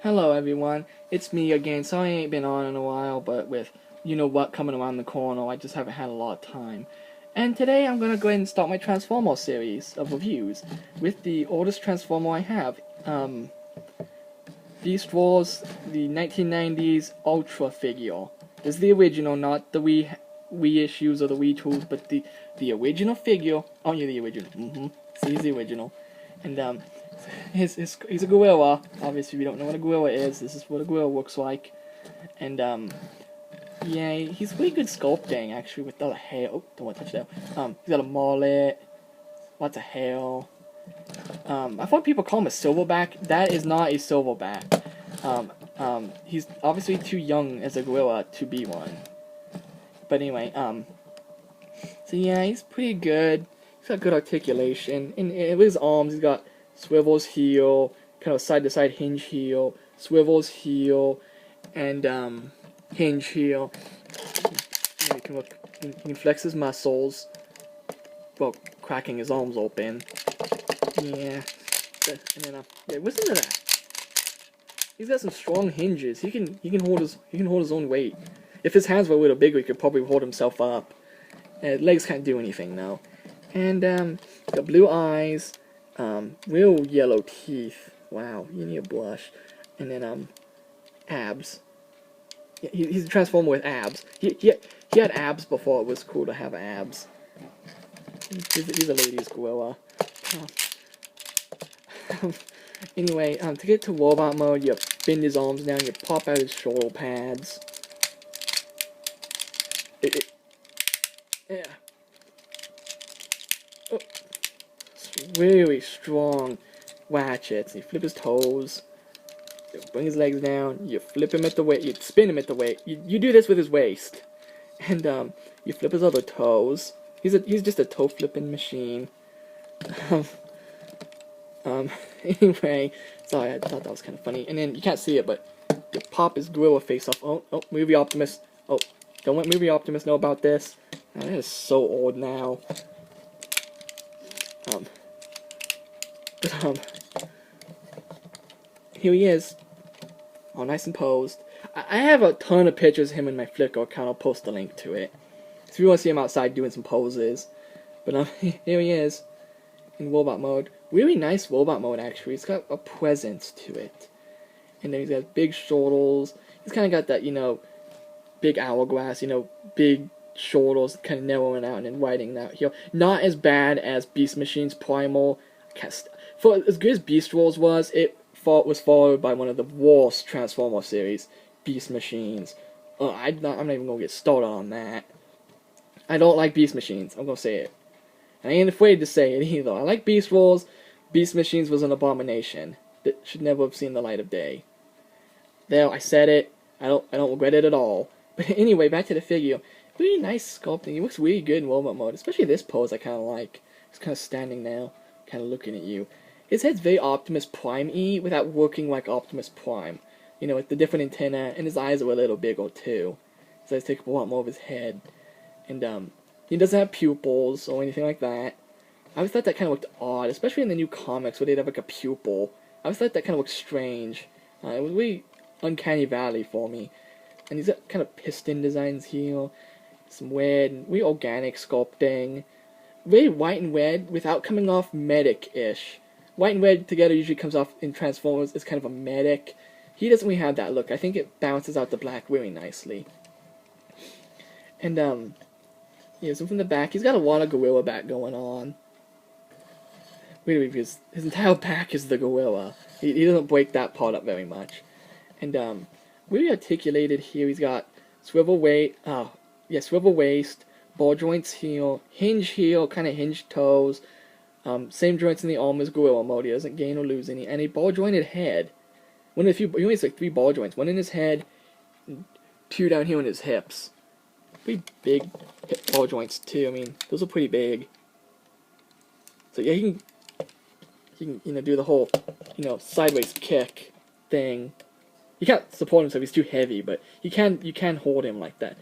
Hello everyone, it's me again. Sorry I ain't been on in a while, but with you know what coming around the corner, I just haven't had a lot of time. And today I'm gonna go ahead and start my Transformer series of reviews with the oldest Transformer I have. Beast Wars, the 1990s Ultra figure. This is the original, not the Wii issues or the Wii tools, but the original figure. Oh yeah, the original. See, he's the original. And he's a gorilla. Obviously, if you don't know what a gorilla is, this is what a gorilla looks like. And yeah, he's pretty good sculpting actually with all the hair. Oh, don't want to touch that. He's got a mullet, lots of hair. I thought people call him a silverback. That is not a silverback. He's obviously too young as a gorilla to be one. But anyway, so yeah, he's pretty good. He's got good articulation. And with his arms, he's got swivels here, kind of side-to-side hinge here, swivels here, and hinge here. You can flex his muscles while cracking his arms open. Yeah, and then yeah, listen to that. He's got some strong hinges. He can hold his own weight. If his hands were a little bigger, he could probably hold himself up. Legs can't do anything though. And got blue eyes, real yellow teeth. Wow, you need a blush. And then abs. Yeah, he's a Transformer with abs. He had abs before it was cool to have abs. He's a ladies gorilla. Anyway, to get to robot mode, you bend his arms down, you pop out his shoulder pads. Yeah. Oh. It's really strong ratchets. You flip his toes, you bring his legs down, you flip him at the waist, you spin him at the waist. You do this with his waist. And you flip his other toes. He's just a toe flipping machine. Anyway, sorry, I thought that was kind of funny. And then you can't see it, but you pop his gorilla face off. Oh, Movie Optimus. Oh, don't let Movie Optimus know about this. That is so old now. Here he is, all nice and posed. I have a ton of pictures of him in my Flickr account. I'll post a link to it. So if you want to see him outside doing some poses. But here he is in robot mode. Really nice robot mode, actually. It's got a presence to it. And then he's got big shoulders. He's kind of got that, big hourglass, big shoulders kind of narrowing out and then widening out here. Not as bad as Beast Machine's Primal. For as good as Beast Wars was, it was followed by one of the worst Transformer series, Beast Machines. I'm not even going to get started on that. I don't like Beast Machines. I'm going to say it. I ain't afraid to say it either. I like Beast Wars. Beast Machines was an abomination that should never have seen the light of day. There, I said it. I don't regret it at all. But anyway, back to the figure. Really nice sculpting. He looks really good in robot mode, especially this pose I kind of like. He's kind of standing now, kind of looking at you. His head's very Optimus Prime-y without working like Optimus Prime. With the different antenna, and his eyes are a little bigger too. So I take up a lot more of his head. And he doesn't have pupils or anything like that. I always thought that kind of looked odd, especially in the new comics where they'd have like a pupil. I always thought that kind of looked strange. It was really uncanny valley for me. And he's got kind of piston designs here, some weird, really organic sculpting. Very white and red without coming off medic-ish. White and red together usually comes off in Transformers as kind of a medic. He doesn't really have that look. I think it balances out the black really nicely. And yeah, so from the back, he's got a lot of gorilla back going on. Really, because his entire back is the gorilla. He doesn't break that part up very much. And really articulated here. He's got swivel waist, ball joints here, hinge heel, kind of hinge toes. Same joints in the arm as gorilla mode. He doesn't gain or lose any. And a ball jointed head. He only has like 3 ball joints. One in his head, 2 down here in his hips. Pretty big hip ball joints too. I mean, those are pretty big. So yeah, he can do the whole, sideways kick thing. He can't support himself, he's too heavy, but you can hold him like that.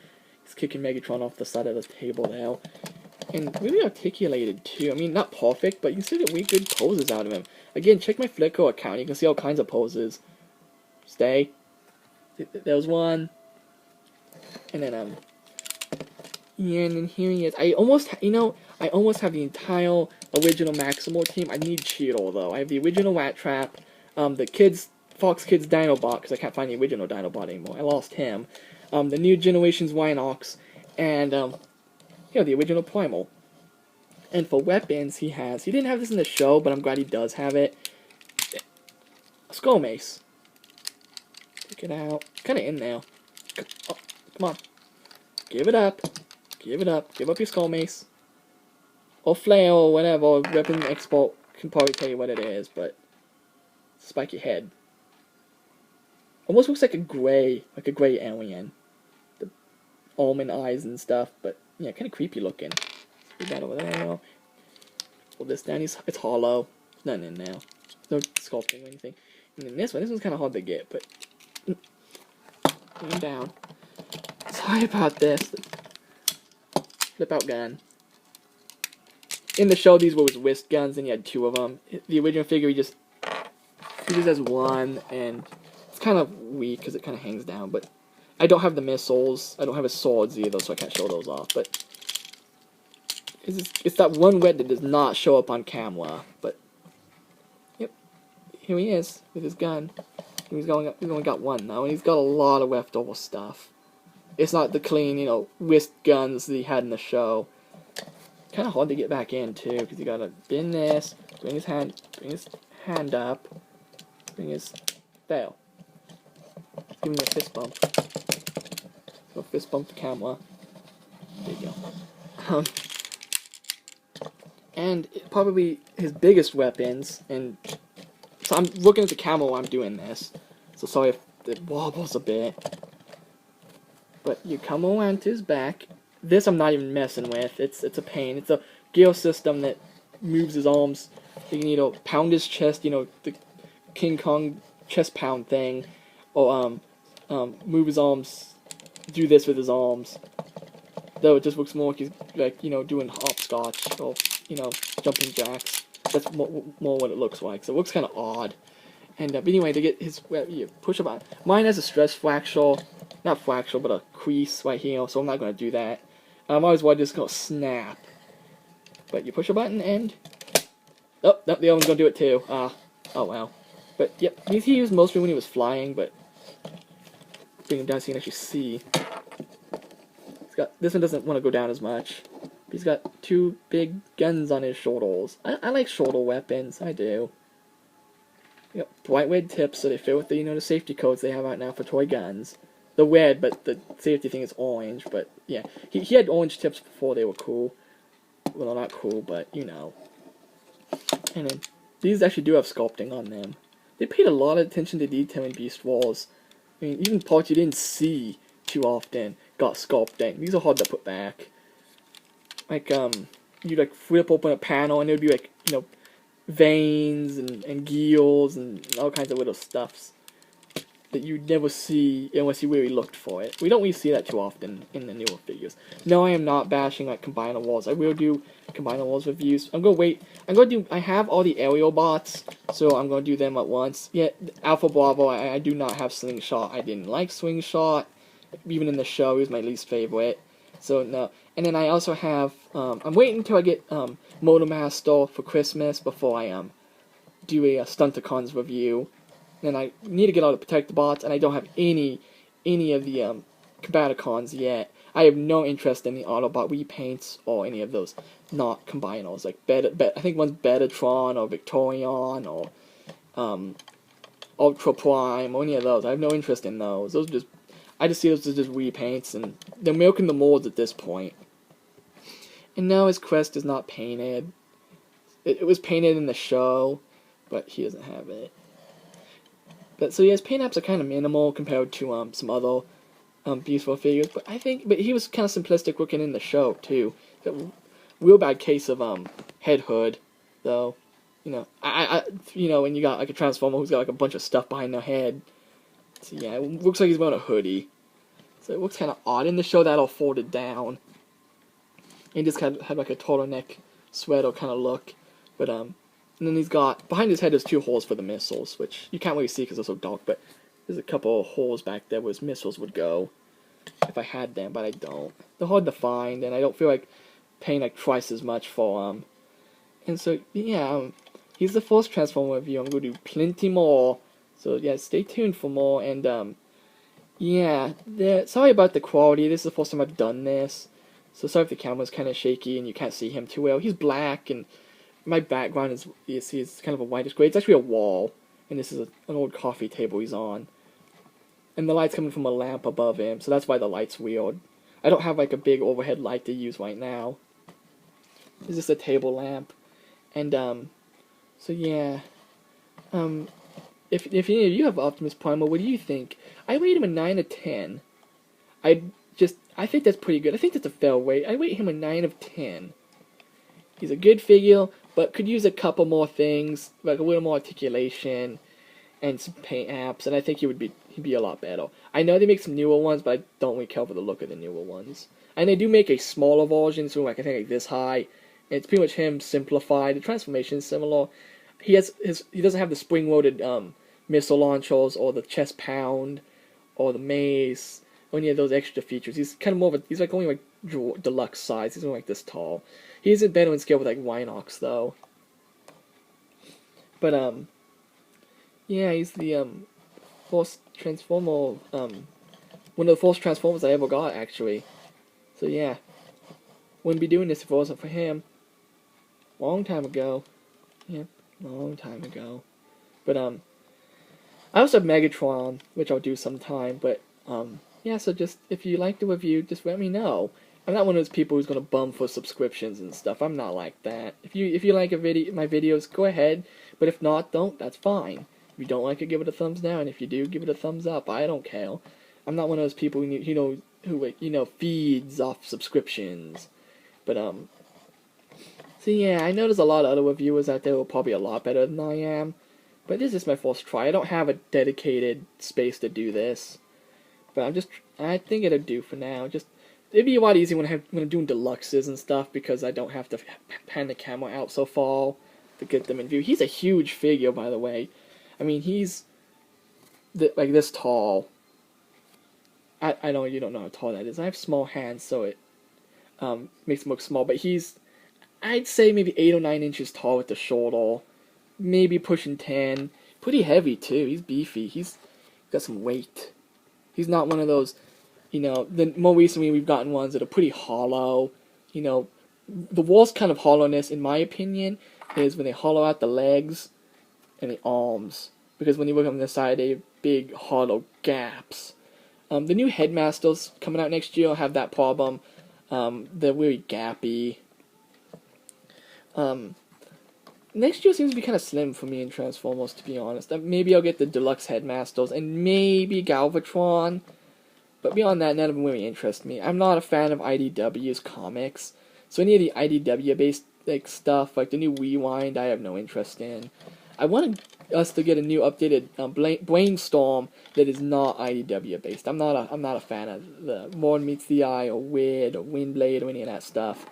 He's kicking Megatron off the side of the table now. And really articulated too. I mean, not perfect, but you can still get really good poses out of him. Again, check my Flickr account, you can see all kinds of poses. Stay. There was one. And then, yeah, and then here he is. I almost have the entire original Maximal team. I need Cheeto, though. I have the original Rat Trap, the Fox Kids Dinobot, because I can't find the original Dinobot anymore. I lost him. The New Generations Rhinox, and, the original Primal. And for weapons, he didn't have this in the show, but I'm glad he does have it. A Skull Mace. Take it out. It's kind of in there. Oh, come on. Give it up. Give it up. Give up your Skull Mace. Or Flail, or whatever. Weapon Export can probably tell you what it is, but spiky head. Almost looks like a gray alien. The almond eyes and stuff, but yeah, kind of creepy looking. Put that over there. Pull this down. It's hollow. There's nothing in there. No sculpting or anything. And then this one's kind of hard to get, but put him down. Sorry about this. Flip out gun. In the show, these were his wrist guns, and he had 2 of them. The original figure, he just has 1, and it's kind of weak because it kind of hangs down. But I don't have the missiles. I don't have his swords either, so I can't show those off. But it's that one red that does not show up on camera. But yep, here he is with his gun. He's only got 1 now, and he's got a lot of leftover stuff. It's not the clean, wrist guns that he had in the show. Kind of hard to get back in too, because you gotta bend this, bring his hand up, bring his there. Give him a fist bump. So fist bump the camera. There you go. And probably his biggest weapons, and so I'm looking at the camera while I'm doing this. So sorry if it wobbles a bit. But you come around to his back. This I'm not even messing with. It's a pain. It's a gear system that moves his arms. You can pound his chest. The King Kong chest pound thing, or move his arms. Do this with his arms. Though it just looks more like he's doing hopscotch or jumping jacks. That's more what it looks like. So it looks kind of odd. And but anyway, to get his you push up. Mine has a stress fracture. Not fracture, but a crease right here, so I'm not going to do that. I always wanted to just snap. But you push a button and... Oh, no, the other one's going to do it too. Oh well. But, yep, he used mostly when he was flying, but... Bring him down so you can actually see. This one doesn't want to go down as much. He's got 2 big guns on his shoulders. I like shoulder weapons, I do. Yep, bright red tips, so they fit with the safety codes they have out now for toy guns. The red, but the safety thing is orange. But yeah, he had orange tips before they were cool. Well, not cool, but And then these actually do have sculpting on them. They paid a lot of attention to detail in Beast Wars. I mean, even parts you didn't see too often got sculpting. These are hard to put back. Like you flip open a panel and there'd be veins and gills and all kinds of little stuffs that you'd never see unless you really looked for it. We don't really see that too often in the newer figures. No, I am not bashing Combiner Wars. I will do Combiner Wars reviews. I have all the aerial bots, so I'm gonna do them at once. Yeah, Alpha Bravo, I do not have Slingshot. I didn't like Slingshot. Even in the show, he was my least favorite. So, no. And then I also have, I'm waiting until I get Motormaster for Christmas before I do a Stunticons review. And I need to get all the Protectobots, and I don't have any of the Combaticons yet. I have no interest in the Autobot repaints or any of those not combiners. Like I think one's Betatron or Victorion or Ultra Prime or any of those. I have no interest in those. I just see those as just repaints, and they're milking the molds at this point. And now his crest is not painted. It was painted in the show, but he doesn't have it. But so yeah, his paint apps are kind of minimal compared to some other beautiful figures. But he was kind of simplistic looking in the show too. Got a real bad case of head hood, though. When you got a Transformer who's got a bunch of stuff behind their head. So yeah, it looks like he's wearing a hoodie. So it looks kind of odd in the show that all folded down. He just had a turtleneck sweater kind of look, but and then he's got behind his head there's 2 holes for the missiles, which you can't really see because they're so dark. But There's a couple of holes back there where his missiles would go. If I had them, but I don't. They're hard to find, and I don't feel like paying like twice as much for them. And so, yeah, he's the first Transformer review. I'm going to do plenty more. So, yeah, stay tuned for more. And, yeah, sorry about the quality. This is the first time I've done this. So, sorry if the camera's kind of shaky and you can't see him too well. He's black, and my background is kind of a whitish gray. It's actually a wall. And this is an old coffee table he's on. And the light's coming from a lamp above him, so that's why the light's weird. I don't have like a big overhead light to use right now. It's just a table lamp. And, so yeah. If any of you have Optimus Primal, what do you think? I rate him a 9 of 10. I think that's pretty good. I think that's a fair rate. I rate him a 9 of 10. He's a good figure, but could use a couple more things, like a little more articulation, and some paint apps, and I think he'd be a lot better. I know they make some newer ones, but I don't really care for the look of the newer ones. And they do make a smaller version, so like I think like this high. And it's pretty much him simplified. The transformation is similar. He doesn't have the spring-loaded missile launchers or the chest pound or the mace or any of those extra features. He's kind of more of he's like only like deluxe size. He's only like this tall. He isn't better in scale with like Rhinox though. But yeah, he's the first Transformer, one of the first Transformers I ever got, actually. So yeah, wouldn't be doing this if it wasn't for him. Long time ago. Yep, long time ago. But I also have Megatron, which I'll do sometime, but yeah, so just, if you like the review, just let me know. I'm not one of those people who's gonna bum for subscriptions and stuff. I'm not like that. If you like my videos, go ahead. But if not, don't. That's fine. If you don't like it, give it a thumbs down. If you do, give it a thumbs up. I don't care. I'm not one of those people who feeds off subscriptions. But so yeah, I know there's a lot of other reviewers out there who are probably a lot better than I am. But this is my first try. I don't have a dedicated space to do this. But I think it'll do for now. It'd be a lot easier when I'm doing deluxes and stuff, because I don't have to pan the camera out so far to get them in view. He's a huge figure, by the way. I mean, he's like this tall. I know you don't know how tall that is. I have small hands, so it makes him look small. But I'd say maybe 8 or 9 inches tall with the shoulder. Maybe pushing 10. Pretty heavy, too. He's beefy. He's got some weight. He's not one of those, the more recently we've gotten ones that are pretty hollow. The worst kind of hollowness, in my opinion, is when they hollow out the legs and the arms. Because when you look on the side, they have big hollow gaps. The new Headmasters coming out next year will have that problem. They're really gappy. Next year seems to be kind of slim for me in Transformers, to be honest. Maybe I'll get the Deluxe Headmasters and maybe Galvatron. But beyond that, none of them really interest me. I'm not a fan of IDW's comics. So any of the IDW-based stuff, like the new Rewind, I have no interest in. I wanted us to get a new updated Brainstorm that is not IDW-based. I'm not a fan of the More Meets the Eye or Wid or Windblade or any of that stuff.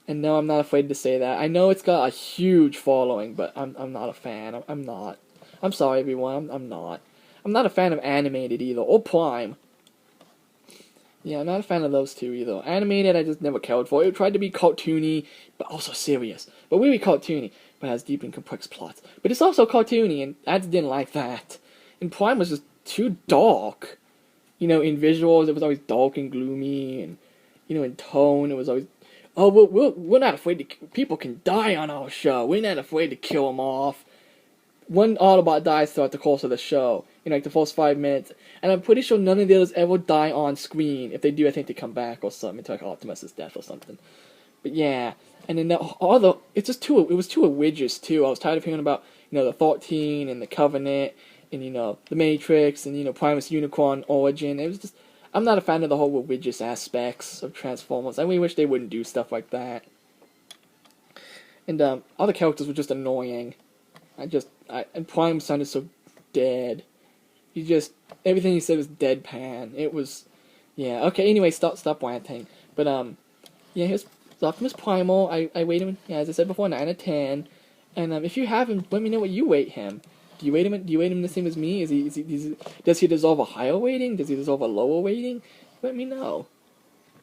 And no, I'm not afraid to say that. I know it's got a huge following, but I'm not a fan. I'm not. I'm sorry, everyone. I'm not. I'm not a fan of animated either, or Prime. Yeah, I'm not a fan of those two either. Animated, I just never cared for. It tried to be cartoony, but also serious. But really cartoony, but has deep and complex plots. But it's also cartoony, and I just didn't like that. And Prime was just too dark. In visuals, it was always dark and gloomy, and, in tone, it was always... Oh, we're not afraid people can die on our show. We're not afraid to kill them off. One Autobot dies throughout the course of the show, in like the first 5 minutes, and I'm pretty sure none of the others ever die on screen. If they do, I think they come back or something, into like Optimus' death or something. But yeah, and then it was too religious too. I was tired of hearing about, the 13 and the Covenant, and the Matrix, and Primus Unicorn origin. It was just, I'm not a fan of the whole religious aspects of Transformers. I really wish they wouldn't do stuff like that. And other characters were just annoying. And Prime sounded so dead. Everything he said was deadpan. It was, yeah. Okay, anyway, stop ranting. But yeah, here's Optimus Primal. I rate him, as I said before, 9 out of 10. And if you have him, let me know what you rate him. Do you weight him the same as me? Does he dissolve a higher weighting? Does he dissolve a lower weighting? Let me know.